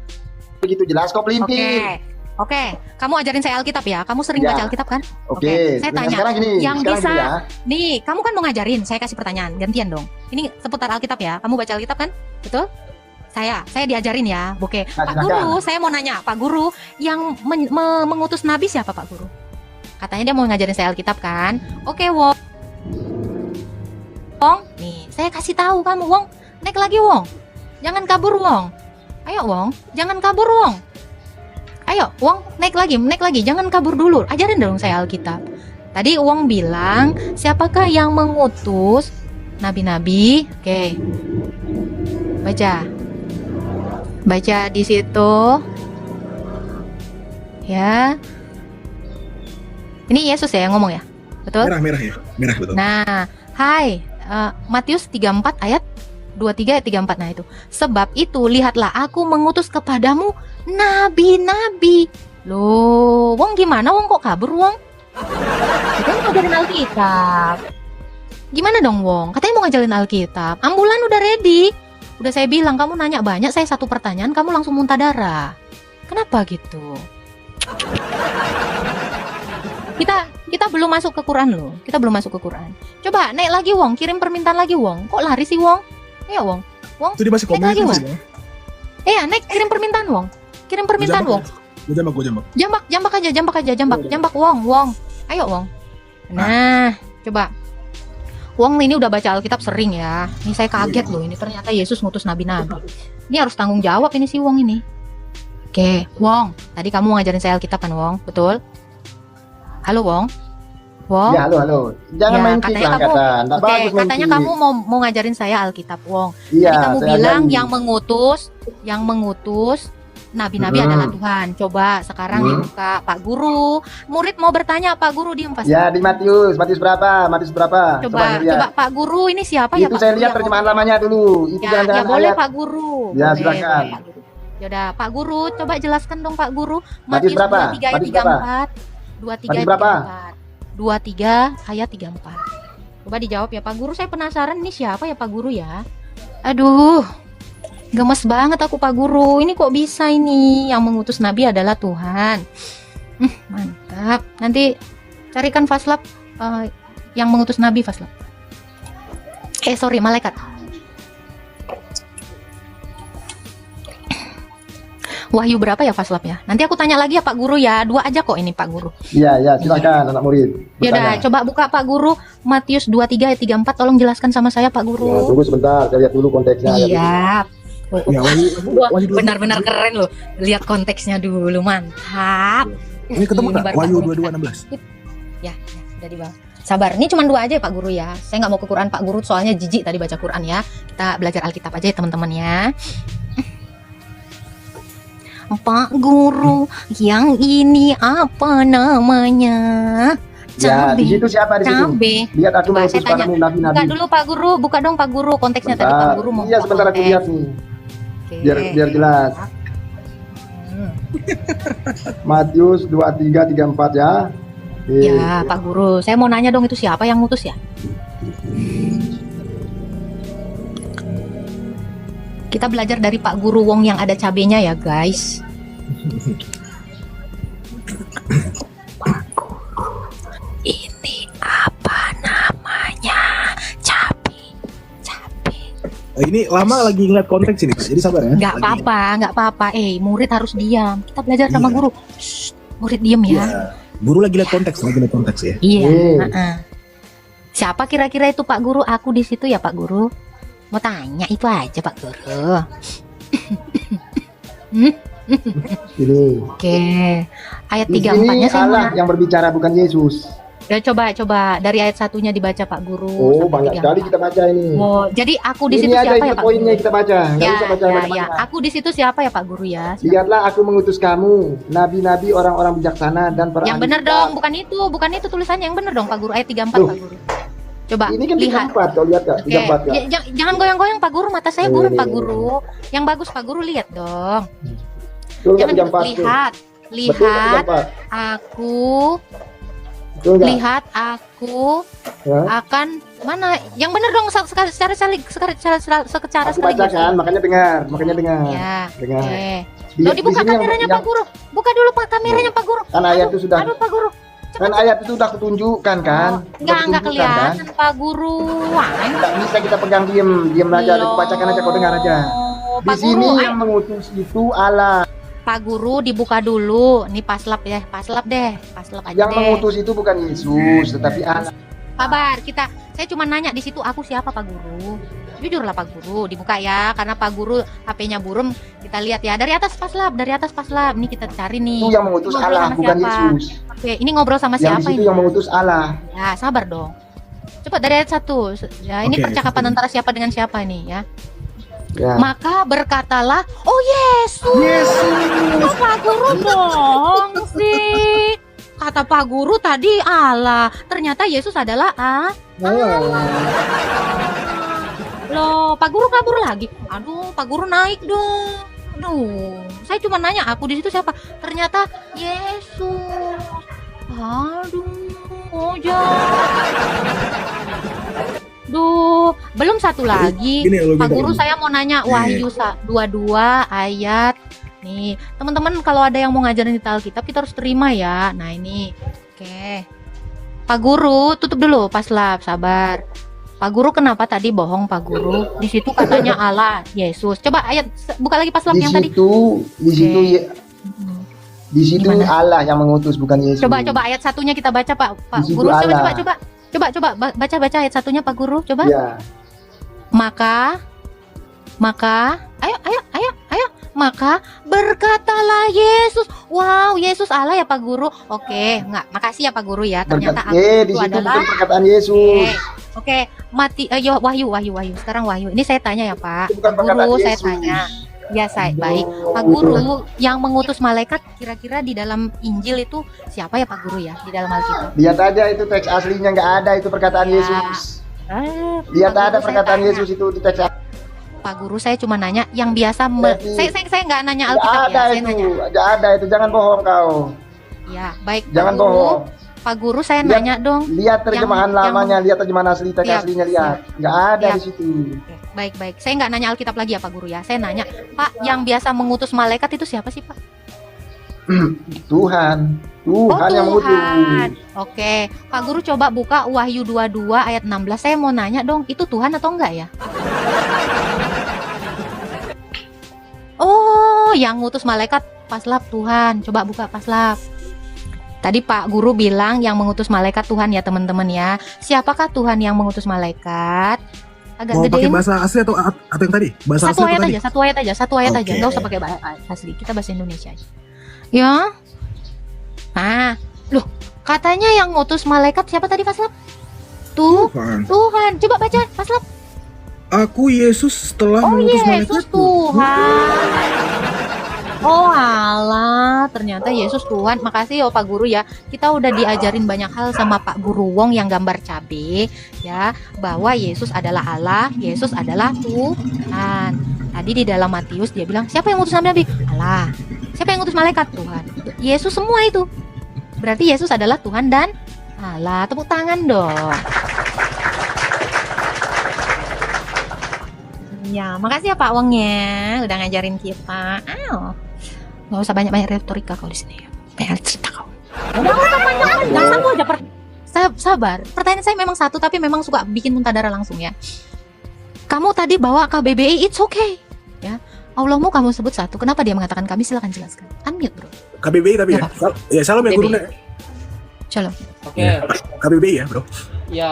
S2: begitu jelas kok pelimpin.
S1: Oke. Kamu ajarin saya Alkitab ya. Kamu sering
S2: Ya.
S1: baca Alkitab kan?
S2: Oke.
S1: Saya
S2: Nah,
S1: tanya.
S2: sekarang gini,
S1: yang
S2: sekarang
S1: bisa
S2: gini ya.
S1: Nih, kamu kan mau ngajarin. Saya kasih pertanyaan. Gantian dong. Ini seputar Alkitab ya. Kamu baca Alkitab kan? Betul? Saya diajarin ya. Oke.
S2: Nah,
S1: Pak
S2: silakan.
S1: Guru, saya mau nanya. Pak Guru, yang mengutus Nabi siapa Pak Guru? Katanya dia mau ngajarin saya Alkitab kan? Oke, Wong. Nih, saya kasih tahu kamu, Wong. Naik lagi, Wong. Jangan kabur, Wong. Ayo, Wong. Jangan kabur, Wong. Ayo, Wong, naik lagi. Jangan kabur dulu. Ajarin dong saya Alkitab. Tadi Wong bilang, siapakah yang mengutus nabi-nabi? Oke. Baca di situ. Ya. Ini Yesus ya yang ngomong ya? Betul?
S3: Merah ya. Merah betul.
S1: Nah, Matius 34 ayat 23 ayat 34. Nah itu. Sebab itu lihatlah aku mengutus kepadamu nabi-nabi. Loh, Wong gimana Wong kok kabur Wong? Katanya mau ngajarin Alkitab. Gimana dong Wong? Katanya mau ngajarin Alkitab. Ambulan udah ready. Udah saya bilang kamu nanya banyak, saya satu pertanyaan kamu langsung muntah darah. Kenapa gitu? kita belum masuk ke Quran loh. Kita belum masuk ke Quran. Coba naik lagi Wong, kirim permintaan lagi Wong. Kok lari sih Wong? Ayo Wong. Wong.
S3: Itu dia masih komen
S1: lagi,
S3: itu
S1: Wong.
S3: masih. Bang.
S1: Iya, naik kirim permintaan Wong. Kirim permintaan Wong.
S3: Gue jambak.
S1: Jambak Wong. Ayo Wong. Nah, coba. Wong ini udah baca Alkitab sering ya. Ini saya kaget loh, ini ternyata Yesus ngutus nabi-nabi. Ini harus tanggung jawab ini si Wong ini. Oke, Wong. Tadi kamu mau ngajarin saya Alkitab kan Wong? Betul? Halo Wong. Wong.
S2: Ya, halo. Jangan
S1: Ya,
S2: main kick
S1: katanya
S2: lah
S1: kamu-
S2: kata. Nggak
S1: Oke,
S2: bagus main
S1: katanya
S2: kick.
S1: kamu mau ngajarin saya Alkitab, Wong.
S2: Iya,
S1: Tadi kamu
S2: saya
S1: bilang
S2: ajarin.
S1: yang mengutus nabi-nabi
S2: Hmm.
S1: adalah Tuhan. Coba sekarang dibuka Pak Guru. Murid mau bertanya, Pak Guru diem pasti.
S2: Ya, di Matius berapa?
S1: Coba
S2: lihat.
S1: Pak Guru ini siapa ya
S2: Itu
S1: Pak
S2: saya
S1: Guru
S2: lihat
S1: yang
S2: terjemahan
S1: ngomong?
S2: lamanya dulu. Itu
S1: Ya
S2: jangan-jangan
S1: boleh
S2: ayat.
S1: Pak Guru.
S2: Ya,
S1: Boleh,
S2: silakan.
S1: boleh, Pak Guru. Yaudah, Pak Guru coba jelaskan dong Pak Guru.
S2: Matius berapa?
S1: 23 ayat
S2: Matius berapa?
S1: 34. 23
S2: Matius
S1: ayat
S2: berapa?
S1: 34. 23 ayat 34. Coba dijawab ya Pak Guru. Saya penasaran ini siapa ya Pak Guru ya? Aduh. Gemes banget aku Pak Guru. Ini kok bisa ini? Yang mengutus nabi adalah Tuhan. Mantap. Nanti carikan Faslab yang mengutus nabi Faslab. Sorry, malaikat. Wahyu berapa ya Faslab ya? Nanti aku tanya lagi ya Pak Guru ya. 2 aja kok ini Pak Guru.
S2: Iya, silakan anak murid.
S1: Ya udah,
S2: Bertanya.
S1: coba buka Pak Guru Matius 23 ayat 34. Tolong jelaskan sama saya Pak
S2: Ya,
S1: Guru.
S2: tunggu sebentar, saya lihat dulu konteksnya.
S1: Iya.
S3: Ya, Wahyu dulu.
S1: Benar-benar keren loh. Lihat konteksnya dulu, mantap.
S3: Ini ketemu
S1: Ini
S3: nggak?
S1: baru
S3: Wahyu
S1: Pak Guru.
S3: 22:16.
S1: Ya, udah di bawah. Sabar, ini cuma 2 aja ya Pak Guru ya. Saya nggak mau ke Quran Pak Guru, soalnya jijik tadi baca Quran ya. Kita belajar Alkitab aja ya teman-teman ya. Pak Guru, yang ini apa namanya?
S2: Ya, di situ siapa di situ?
S1: Cabe.
S2: Lihat aku
S1: Coba
S2: mau
S1: saya tanya.
S2: padamu nabi-nabi.
S1: Buka dulu Pak Guru, buka dong Pak Guru konteksnya tadi Pak
S2: Sebentar.
S1: Guru mau.
S2: Iya,
S1: buka
S2: sebentar aku
S1: konteks.
S2: lihat nih.
S1: Oke.
S2: Biar jelas.
S1: Hmm.
S2: Matius 23:34 ya. Oke.
S1: Ya Pak Guru, saya mau nanya dong itu siapa yang ngutus ya? Kita belajar dari Pak Guru Wong yang ada cabenya ya guys. Pak Guru, ini apa namanya? Cabe.
S3: Ini lama lagi ngeliat konteks ini, Pak. Jadi sabar ya.
S1: Nggak
S3: Lagi.
S1: apa-apa. Murid harus diam. Kita belajar sama
S3: Iya.
S1: guru. Shh, murid diam ya.
S3: Iya. Guru lagi lihat konteks ya.
S1: Iya.
S2: Hmm.
S1: heeh. Siapa kira-kira itu Pak Guru? Aku di situ ya Pak Guru. Mau tanya itu aja Pak Guru.
S2: Ini.
S1: Oke. Ayat
S2: Di
S1: 34-nya
S2: sini
S1: saya mau
S2: Allah yang berbicara bukan Yesus.
S1: Ya, coba dari ayat 1-nya dibaca Pak Guru.
S2: Oh,
S1: sampai
S2: banyak
S1: 34.
S2: sekali kita baca ini.
S1: Oh, jadi aku di
S2: Ini
S1: situ
S2: aja
S1: siapa
S2: itu
S1: ya Pak
S2: poinnya
S1: Guru?
S2: kita baca. Nggak
S1: Ya,
S2: usah baca
S1: ya.
S2: macam-macam.
S1: Aku di situ siapa ya Pak Guru ya?
S2: Lihatlah aku mengutus kamu, nabi-nabi orang-orang bijaksana dan para
S1: Yang
S2: ahli
S1: benar
S2: kitab.
S1: dong, bukan itu tulisannya yang benar dong Pak Guru, ayat 34
S2: Tuh.
S1: Pak Guru. Coba
S2: Ini kan
S1: lihat.
S2: 34, kau lihat Kak?
S1: Oke,
S2: 34 Kak?
S1: jangan goyang-goyang Pak Guru, mata saya
S2: Ini,
S1: buram
S2: ini,
S1: Pak
S2: ini.
S1: Guru. Yang bagus Pak Guru lihat dong.
S2: Betul nggak
S1: Jangan
S2: 34 tuh?
S1: lihat.
S2: Betul nggak
S1: Lihat
S2: 34?
S1: aku,
S2: Betul nggak?
S1: lihat aku
S2: Ya?
S1: akan mana? Yang benar dong secara secara
S2: Aku bacakan, makanya dengar.
S1: Ya.
S2: Dengar.
S1: Oke.
S2: Di-
S1: Loh,
S2: di
S1: dibuka
S2: sini
S1: kameranya Pak Guru. Buka dulu Pak kameranya Pak Guru.
S2: Kan ayat itu sudah,
S1: Aduh Pak Guru.
S2: kan ayat itu sudah kutunjukkan kan?
S1: Enggak
S2: Sudah kutunjukkan, kan?
S1: kelihatan Pak Guru. Wah,
S2: Nggak bisa kita pegang diam aja. Aku bacakan aja, kau dengar aja. Di
S1: Pak
S2: sini
S1: Guru,
S2: yang mengutus itu Allah.
S1: Pak Guru dibuka dulu. Nih paslap ya, paslap deh, paslap aja
S2: Yang
S1: deh.
S2: mengutus itu bukan Yesus, tetapi Allah.
S1: Sabar, saya cuma nanya di situ aku siapa Pak Guru. Jujurlah Pak Guru, dibuka ya, karena Pak Guru HP-nya buram. Kita lihat ya dari atas paslap. Ini kita cari nih.
S2: Itu yang mengutus
S1: Ngobrol
S2: Allah,
S1: sama
S2: bukan
S1: siapa?
S2: Yesus.
S1: Oke, ini ngobrol sama
S2: Yang di
S1: siapa
S2: situ
S1: ini?
S2: yang mengutus Allah.
S1: Ya, sabar dong. Coba dari ayat 1. Ya, ini
S3: Oke,
S1: percakapan
S3: satu.
S1: antara siapa dengan siapa nih ya.
S2: Ya.
S1: Maka berkatalah, "Oh Yesus." Kok Pak Guru dong sih. Kata Pak Guru tadi Allah, ternyata Yesus adalah Loh, Pak Guru kabur lagi. Aduh, Pak Guru naik dong. Aduh, saya cuma nanya aku di situ siapa. Ternyata Yesus. Aduh, Duh, belum satu lagi.
S3: Gini, lo
S1: Pak
S3: gini.
S1: Guru saya mau nanya Wahyu 22 ayat. Nih, teman-teman kalau ada yang mau ngajarin kita Alkitab kita harus terima ya. Nah, ini. Oke. Oke. Pak Guru, tutup dulu Paslap, sabar. Pak Guru kenapa tadi bohong Pak Guru? Di situ katanya Allah, Yesus. Coba ayat buka lagi Paslap yang tadi.
S2: Di situ di situ
S1: Gimana?
S2: Allah yang mengutus, bukan Yesus.
S1: Coba ayat satunya kita baca Pak
S2: Di situ
S1: Guru.
S2: Allah.
S1: Coba baca ayat satunya Pak Guru. Coba.
S2: Ya.
S1: Maka ayo. Maka berkatalah Yesus. Wow, Yesus Allah ya Pak Guru. Oke, enggak. Makasih ya Pak Guru ya. Ternyata aku
S2: di
S1: itu
S2: situ
S1: adalah
S2: bukan perkataan Yesus.
S1: Oke, Wahyu. Sekarang Wahyu. Ini saya tanya ya Pak.
S2: Itu bukan
S1: Pak
S2: perkataan
S1: Guru, saya
S2: Yesus.
S1: tanya. Ya, saya baik. Pak Guru, yang mengutus malaikat kira-kira di dalam Injil itu siapa ya Pak Guru ya? Di dalam Alkitab.
S2: Lihat aja itu teks aslinya, nggak ada itu perkataan
S1: Ya.
S2: Yesus.
S1: Pak
S2: Lihat
S1: Guru,
S2: ada
S1: saya
S2: perkataan
S1: tanya.
S2: Yesus itu di teks.
S1: Pak Guru, saya cuma nanya yang biasa saya nggak nanya
S2: Nggak
S1: Alkitab
S2: ada
S1: ya, saya
S2: itu,
S1: nanya.
S2: nggak ada itu. Jangan bohong kau.
S1: Ya, baik.
S2: Jangan
S1: Pak Guru,
S2: bohong.
S1: Pak Guru saya
S2: Lihat-
S1: nanya dong.
S2: Lihat terjemahan
S1: yang-
S2: lamanya, lihat terjemahan asli, teks
S1: Siap,
S2: aslinya lihat. Nggak ada
S1: Siap.
S2: di situ.
S1: Oke, baik. Saya nggak nanya Alkitab lagi ya Pak Guru ya. Saya nanya, Pak, yang biasa mengutus malaikat itu siapa sih Pak?
S2: Tuhan yang
S1: Tuhan.
S2: mengutus.
S1: Oke, Pak Guru coba buka Wahyu 22 ayat 16. Saya mau nanya dong, itu Tuhan atau enggak ya? Oh, yang ngutus malaikat Paslap Tuhan. Coba buka Paslap. Tadi Pak Guru bilang yang mengutus malaikat Tuhan ya teman-teman ya. Siapakah Tuhan yang mengutus malaikat? Agak
S3: Mau pakai
S1: gedein.
S3: bahasa asli atau yang tadi? Bahasa
S1: Satu
S3: asli
S1: ayat
S3: atau tadi?
S1: aja, satu ayat aja.
S3: Oke.
S1: Nggak usah pakai bahasa asli. Kita bahasa Indonesia aja. Ya. Nah, loh, katanya yang ngutus malaikat siapa tadi Paslap?
S3: Tuhan.
S1: Tuhan. Coba baca Paslap.
S3: Aku Yesus setelah
S1: Oh,
S3: mengutus
S1: Yesus
S3: malaikatku.
S1: Tuhan. Oh alah, ternyata Yesus Tuhan. Makasih ya Pak Guru ya. Kita udah diajarin banyak hal sama Pak Guru Wong yang gambar cabe ya, bahwa Yesus adalah Allah, Yesus adalah Tuhan. Tadi di dalam Matius dia bilang, siapa yang ngutus Nabi? Allah. Siapa yang ngutus malaikat? Tuhan. Yesus semua itu. Berarti Yesus adalah Tuhan dan Allah. Tepuk tangan dong. Ya, makasih ya Pak Wong ya, udah ngajarin kita. Nggak usah banyak-banyak retorika kau di sini ya. Banyak cerita kau. Udah nggak usah panjang, satu aja. Sabar. Pertanyaan saya memang satu, tapi memang suka bikin muntah darah langsung ya. Kamu tadi bawa KBBI, it's okay. Ya, Allahmu kamu sebut satu. Kenapa dia mengatakan kami? Silakan jelaskan. Unmute bro.
S3: KBBI tapi ya. Ya salam ya guru.
S1: KBBI. Shalom.
S5: Oke,
S3: KBBI ya bro.
S5: ya.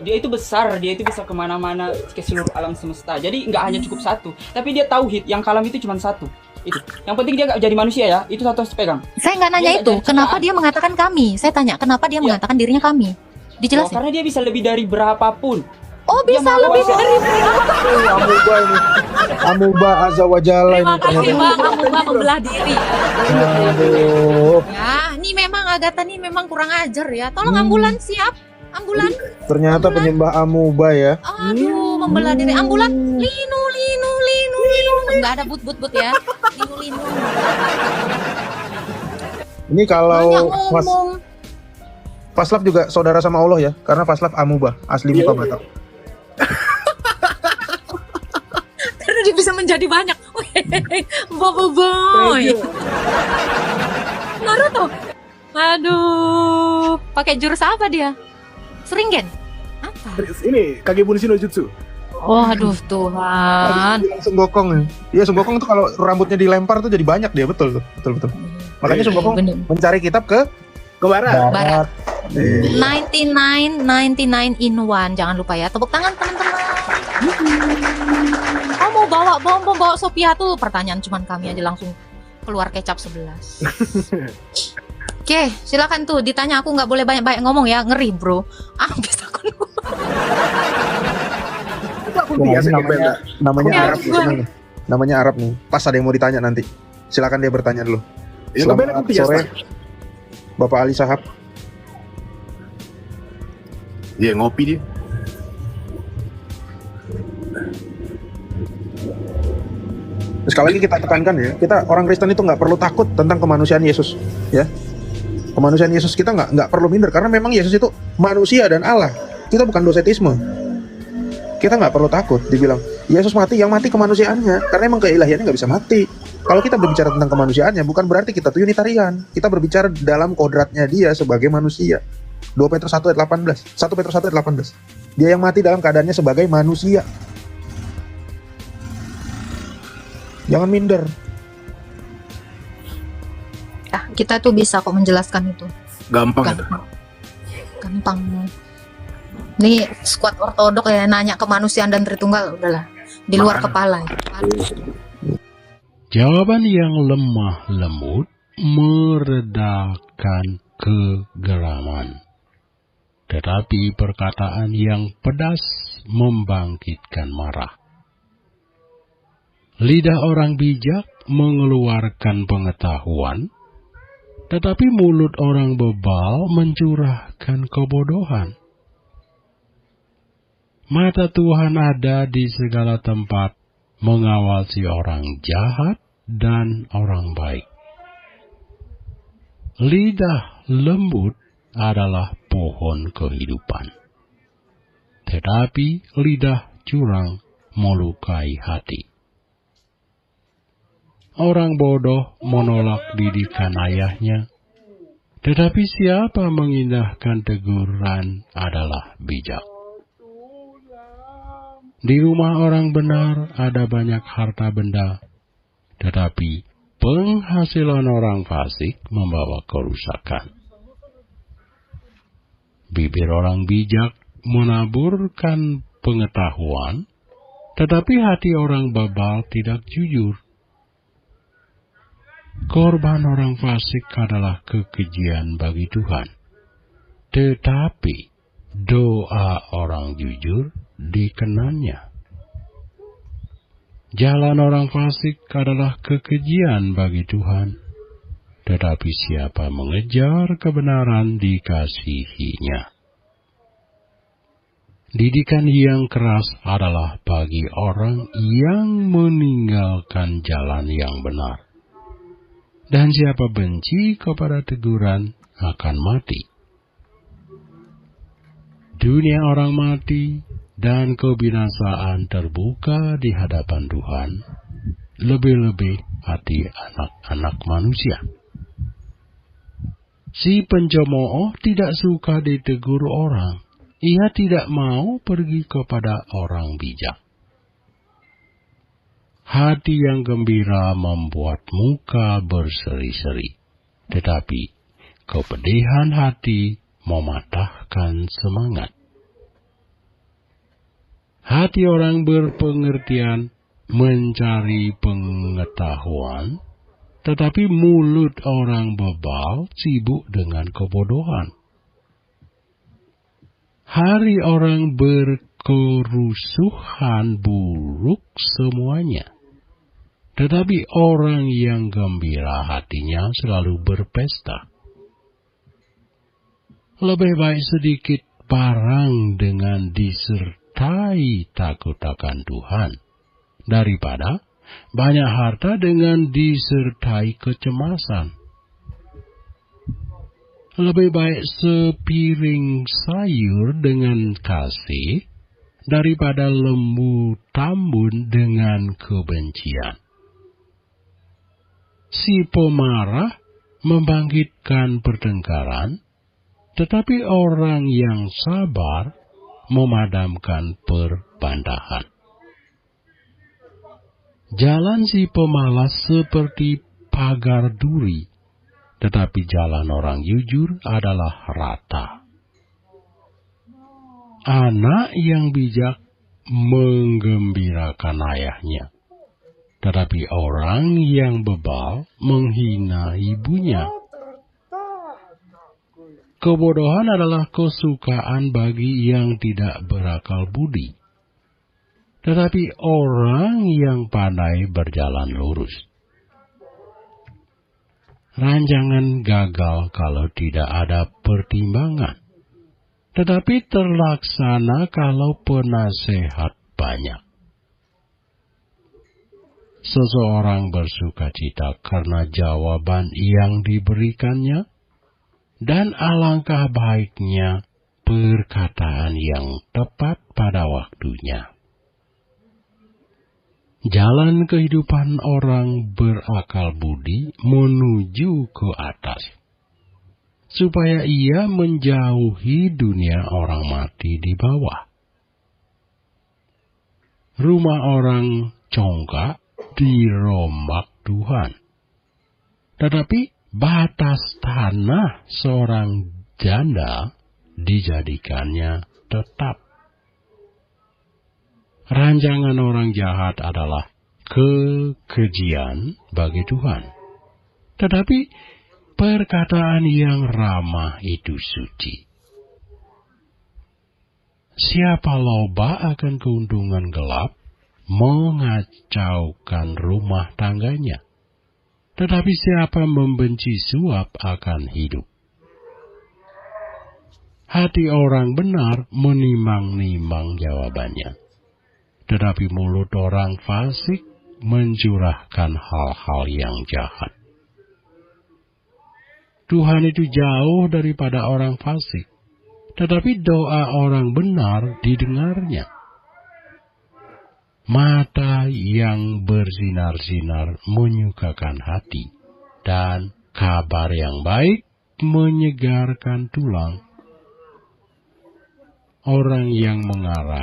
S5: Dia itu besar, dia itu bisa kemana-mana ke seluruh alam semesta. Jadi nggak hanya cukup satu, tapi dia tauhid. Yang kalam itu cuma satu. Itu. Yang penting dia nggak jadi manusia ya. Itu satu harus pegang.
S1: Saya nggak nanya
S5: Dia nggak
S1: itu.
S5: jadi
S1: Kenapa
S5: ciptaan.
S1: dia mengatakan kami? Saya tanya, kenapa dia mengatakan dirinya kami?
S5: Oh,
S1: Dijelasin.
S5: karena dia bisa lebih dari berapapun.
S1: Oh,
S5: Dia
S1: bisa
S5: maha
S1: lebih
S5: kuasa.
S1: dari
S6: Amuba ini. Amuba azza wa jalla ini.
S1: Terima kasih Mbak, kamu Mbak membelah diri.
S6: Aduh,
S1: Ya, ini memang Agatha nih memang kurang ajar ya. Tolong ambulan siap. Ambulan.
S6: ternyata penyembah amuba ya.
S1: Aduh, membelah diri. Ambulan. Linu. Enggak ada but ya. Linu.
S6: Ini
S1: Banyak
S6: kalau
S1: ngomong.
S6: Paslap juga saudara sama Allah ya, karena Paslap amuba, asli muka Batak.
S1: Karena dia bisa menjadi banyak. Boy. Naruto. Aduh, pakai jurus apa dia? Seringen. Apa?
S3: Ini Kage Bunshin no Jutsu.
S1: Oh, aduh Tuhan.
S6: Dia Senggokong ya. Iya, Senggokong tuh kalau rambutnya dilempar tuh jadi banyak dia, betul. Makanya Senggokong
S1: Bener.
S6: mencari kitab ke
S3: Barat.
S1: Barat. 99 in one. Jangan lupa ya. Tepuk tangan teman-teman. Oh, mau bawa Sophia tuh. Pertanyaan cuman kami aja langsung keluar kecap 11. Oke, silakan tuh ditanya. Aku nggak boleh banyak-banyak ngomong ya, ngeri bro. Habis aku.
S3: Aku
S6: Wah,
S3: biasa
S6: ini namanya
S1: Ya,
S6: Arab nih, sebenarnya. Namanya Arab nih. Pas ada yang mau ditanya nanti. Silakan dia bertanya dulu.
S3: Ya,
S6: Selamat
S3: kebetulan
S6: sore, Bapak Ali Sahab.
S3: Iya ngopi dia.
S6: Sekali lagi kita tekankan ya, kita orang Kristen itu nggak perlu takut tentang kemanusiaan Yesus, ya. Kemanusiaan Yesus kita nggak perlu minder karena memang Yesus itu manusia dan Allah. Kita bukan dosetisme. Kita nggak perlu takut dibilang Yesus mati, yang mati kemanusiaannya, karena emang keilahiannya nggak bisa mati. Kalau kita berbicara tentang kemanusiaannya, bukan berarti kita tuh Unitarian. Kita berbicara dalam kodratnya dia sebagai manusia. 2 Petrus 1 ayat 18. 1 Petrus 1 ayat 18. Dia yang mati dalam keadaannya sebagai manusia. Jangan minder.
S1: Ya, kita tuh bisa kok menjelaskan itu.
S3: Gampang itu.
S1: Gampang. Nih squad ortodok ya nanya kemanusiaan dan Tritunggal udahlah di luar kepala.
S7: Jawaban yang lemah lembut meredakan kegeraman, tetapi perkataan yang pedas membangkitkan marah. Lidah orang bijak mengeluarkan pengetahuan, tetapi mulut orang bebal mencurahkan kebodohan. Mata Tuhan ada di segala tempat, mengawasi orang jahat dan orang baik. Lidah lembut adalah pohon kehidupan, tetapi lidah curang melukai hati. Orang bodoh menolak didikan ayahnya, tetapi siapa mengindahkan teguran adalah bijak. Di rumah orang benar ada banyak harta benda, tetapi penghasilan orang fasik membawa kerusakan. Bibir orang bijak menaburkan pengetahuan, tetapi hati orang bebal tidak jujur. Korban orang fasik adalah kekejian bagi Tuhan, tetapi doa orang jujur dikenannya. Jalan orang fasik adalah kekejian bagi Tuhan, tetapi siapa mengejar kebenaran dikasihinya. Didikan yang keras adalah bagi orang yang meninggalkan jalan yang benar, dan siapa benci kepada teguran akan mati. Dunia orang mati dan kebinasaan terbuka di hadapan Tuhan, lebih-lebih hati anak-anak manusia. Si pencemooh tidak suka ditegur orang, ia tidak mau pergi kepada orang bijak. Hati yang gembira membuat muka berseri-seri, tetapi kepedihan hati mematahkan semangat. Hati orang berpengertian mencari pengetahuan, tetapi mulut orang bebal sibuk dengan kebodohan. Hari orang berkerusuhan buruk semuanya, tetapi orang yang gembira hatinya selalu berpesta. Lebih baik sedikit barang dengan disertai takut akan Tuhan, daripada banyak harta dengan disertai kecemasan. Lebih baik sepiring sayur dengan kasih, daripada lembu tambun dengan kebencian. Si pemarah membangkitkan pertengkaran, tetapi orang yang sabar memadamkan perbandahan. Jalan si pemalas seperti pagar duri, tetapi jalan orang jujur adalah rata. Anak yang bijak menggembirakan ayahnya, tetapi orang yang bebal menghina ibunya. Kebodohan adalah kesukaan bagi yang tidak berakal budi, tetapi orang yang pandai berjalan lurus. Ranjangan gagal kalau tidak ada pertimbangan, tetapi terlaksana kalau penasehat banyak. Seseorang bersukacita karena jawaban yang diberikannya, dan alangkah baiknya perkataan yang tepat pada waktunya. Jalan kehidupan orang berakal budi menuju ke atas, supaya ia menjauhi dunia orang mati di bawah. Rumah orang congkak dirombak Tuhan, tetapi batas tanah seorang janda dijadikannya tetap. Rancangan orang jahat adalah kekejian bagi Tuhan, tetapi perkataan yang ramah itu suci. Siapa loba akan keuntungan gelap, mengacaukan rumah tangganya, tetapi siapa membenci suap akan hidup. Hati orang benar menimang-nimang jawabannya, tetapi mulut orang fasik mencurahkan hal-hal yang jahat. Tuhan itu jauh daripada orang fasik, tetapi doa orang benar didengarnya. Mata yang bersinar-sinar menyukakan hati, dan kabar yang baik menyegarkan tulang. Orang yang mengarah